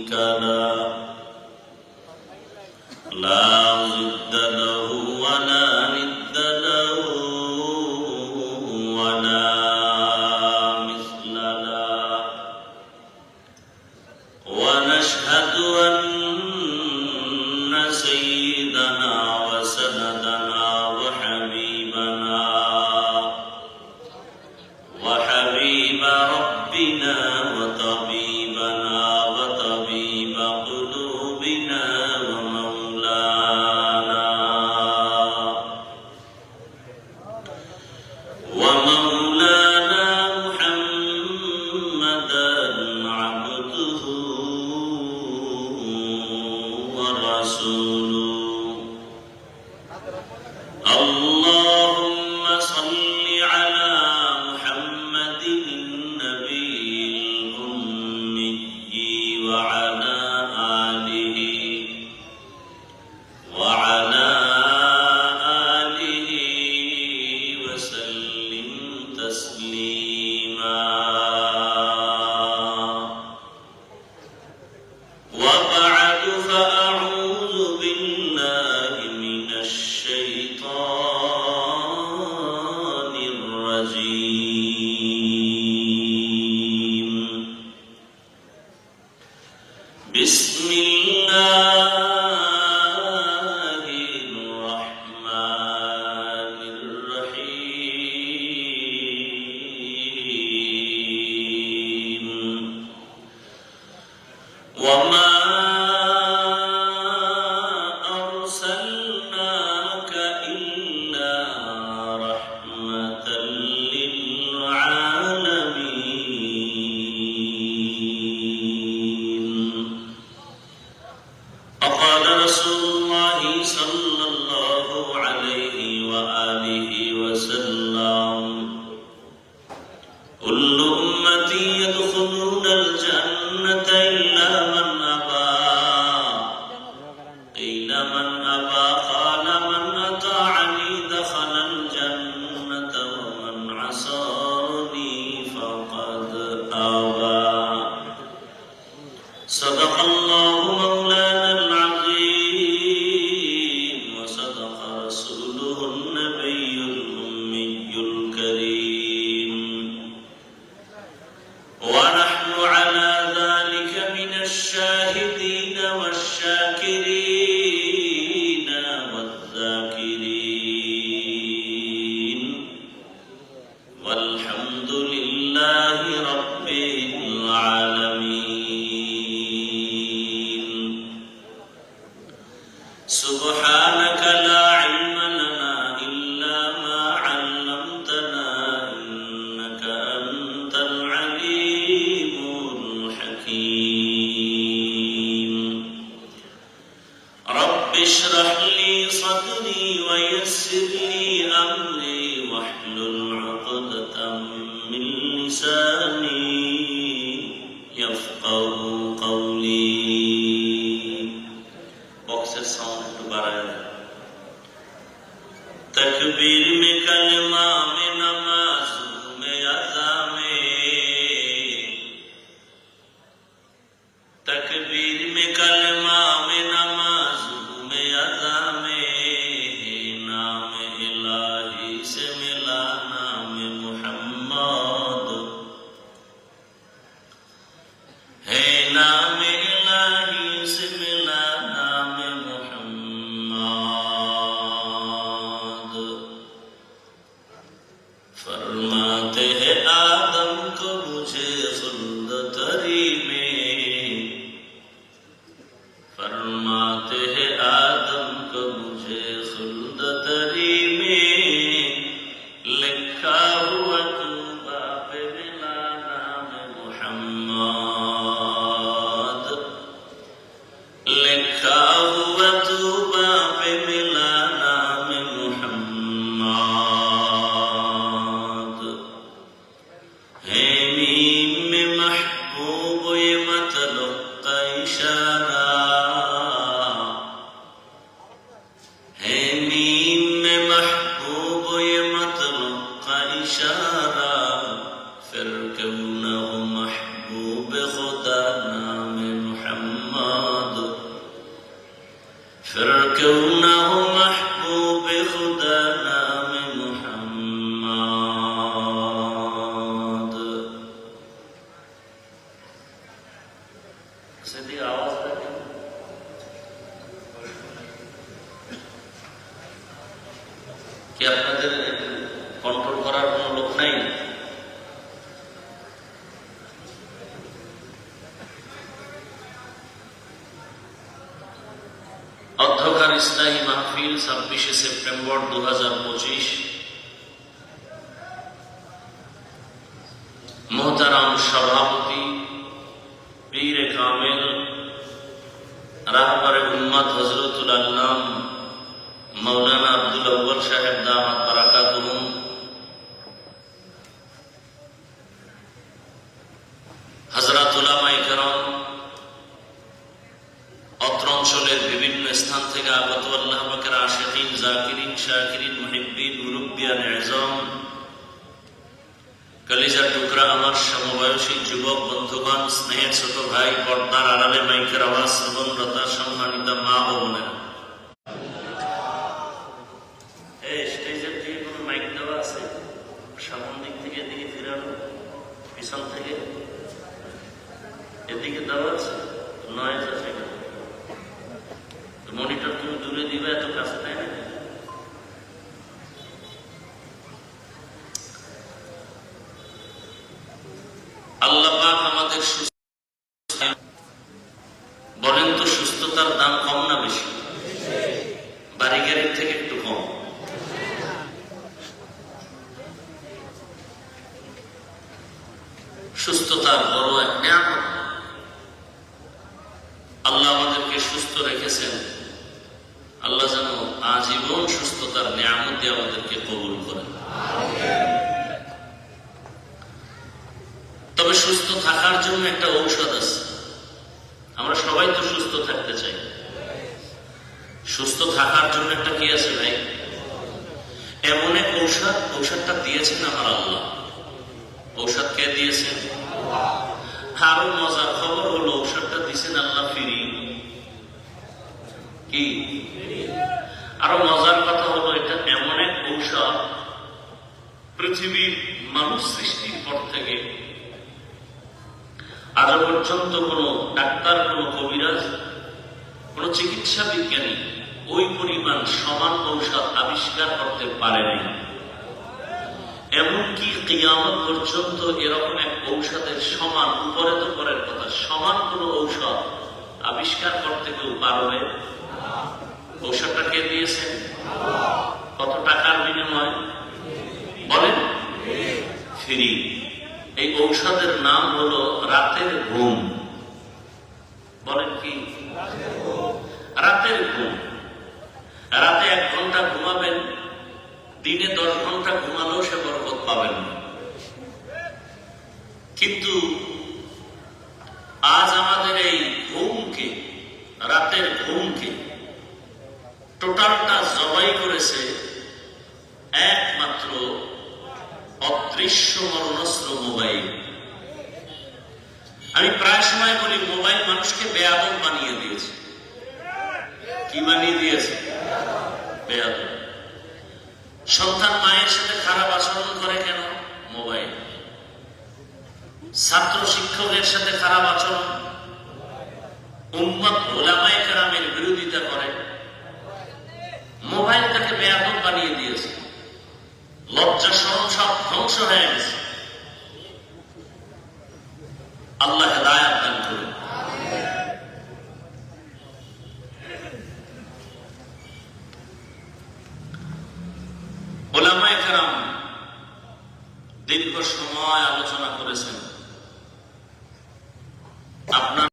شريك له لا ضد له ولا ند له ولا مثل له ونشهد أن سيدنا وسندنا وحبيب ربنا وطبيبنا وطبيب قلوبنا ومولانا محمدا عبده ورسوله اللهم صل على محمد النبي الأمي وعلى آله وسلم تسليما وبعد فأعوذ بالله من الشيطان الرجيم بسم الله الرحمن الرحيم وما أرسلناك إلا رحمة للعالمين وقال رسول الله صلى الله عليه وآله وسلم كل أمتي يدخلون الجنة إلا من أبى قيل من أبى قال من أطاعني دخل الجنة ومن عصاني فقد أبى صدق الله مولانا العظيم وصدق رسوله النبي الأمي الكريم ونحن على ذلك من الشاهدين والشاكرين والذاكرين والحمد لله رب العالمين سبحانك لا علم لنا إلا ما علمتنا إنك أنت العليم الحكيم رب اشرح لي صدري ويسر لي أمري واحلل عقدة من لساني يفقه قولي বক্সের সাউন্ড একটু বাড়ায় দেন तकबीर में कलमा में नमाज में अज़ा में तकबीर में कलमा में नमाज में अज़ा में नाम इलाही से मिला नाम मुहम्मद है नाम इलाही से मिला नाम मुहम्मद फरमाते हैं आदम को मुझे खुल्द तरी में फरमाते हैं आदम को मुझे खुल्द तरी में लिखा हुआ तूबा पे मिला नाम मुहम्मद लिखा हुआ तूबा पे मिला नाम मुहम्मद है मीम में महबूब ये मतलब का इशारा है मीम में महबूब ये मतलब का इशारा फिर क्यों न हो महबूब खुदा नाम मुहम्मद সেদিকে আওয়াজ দেখেন, কি আপনাদের কন্ট্রোল করার কোন লোক নাই? অধ্যকার ইসলাহী মাহফিল 26শে সেপ্টেম্বর 2025। মোহতারাম সভাপতি পীর কামেল রাহবারে উম্মত হযরতুল আল্লাম মাওলানা আব্দুল আউয়াল সাহেব দামাত বারাকাতুহুম, হযরত উলামায়ে কেরাম, অত্র অঞ্চলের বিভিন্ন স্থান থেকে আগত আল্লাহ পাকের আশিকিন, জাকিরিন, শাকিরিন, মুহিব্বিন, মুরব্বিয়ান ইজম, কলিজার টুকরা আমার সমবয়সী যুবক বন্ধুগণ, স্নেহের ছোট ভাই, পর্দার আড়ালে মাইকের আওয়াজ শ্রবণরতা সম্মানিত মা ও বোনেরা, এই স্টেজের দিকে কোনো মাইক দেওয়া আছে? সামন দিক থেকে এদিকে ফিরানো, পিছন থেকে এদিকে দেওয়া আছে? নয়েজ আছে? মনিটর তুমি দূরে দিবে, এত কাছে তাই না? আল্লাহ পাক আমাদের বলেন তো, সুস্থতার দাম কম না বেশি? বাড়ি গাড়ির থেকে একটু কম। সুস্থতার বড় এক নিয়ামত। আল্লাহ আমাদেরকে সুস্থ রেখেছেন। আল্লাহ যেন আজীবন সুস্থতার নিয়ামত দিয়ে আমাদেরকে কবুল করেন। তবে সুস্থ থাকার জন্য একটা ঔষধ আছে। আমরা সবাই তো সুস্থ থাকতে চাই। সুস্থ থাকার জন্য একটা কি আছে ভাই? এমন এক ঔষধ, ঔষধটা দিয়েছেন আমার আল্লাহ। ঔষধ কে দিয়েছেন? আরো মজার খবর হলো, ঔষধটা দিয়েছেন আল্লাহ ফ্রি। কি আরো মজার কথা হলো, এটা এমন এক ঔষধ, পৃথিবীর মানুষ সৃষ্টির পর থেকে আজ পর্যন্ত কোন ডাক্তার, কোন কবিরাজ, কোন চিকিৎসা বিজ্ঞানী ওই পরিমাণ সমান ঔষধ আবিষ্কার করতে পারে নাই। এমনকি কিয়ামত পর্যন্ত এরকম এক ঔষধের সমান, উপরে তো পরের কথা, সমান কোন ঔষধ আবিষ্কার করতে কেউ পারবে? ঔষধটা কে দিয়েছেন? কত টাকার বিনিময় বলেন? ফ্রি। এই ঔষধের নাম হলো রাতের ঘুম। বলেন কি? রাতের ঘুম। রাতে 1 ঘন্টা ঘুমাবেন, দিনে 10 ঘন্টা ঘুমালেও সে বরকত পাবেন না। কিন্তু আজ আমাদের এই ঘুমকে, রাতের ঘুমকে টোটালটা জবাই করেছে একমাত্র অদৃশ্য মরণাস্ত্র মোবাইল। আমি প্রায় সময় বলি, মোবাইল মানুষকে বেয়াদব বানিয়ে দিয়েছে। কি বানিয়ে দিয়েছে? বেয়াদব। সন্তান মায়ের সাথে খারাপ আচরণ করে কেন? মোবাইল। ছাত্র শিক্ষকের সাথে খারাপ আচরণ, উম্মত উলামায়ে কেরামের বিরোধিতা করে, মোবাইল তাকে বেয়াদব বানিয়ে দিয়েছে। লজ্জা শরম সব ধ্বংস হয়ে গেছে। আল্লাহ হেদায়েত দান করুন। উলামায়ে কেরাম দীর্ঘ সময় আলোচনা করেছেন। আপনার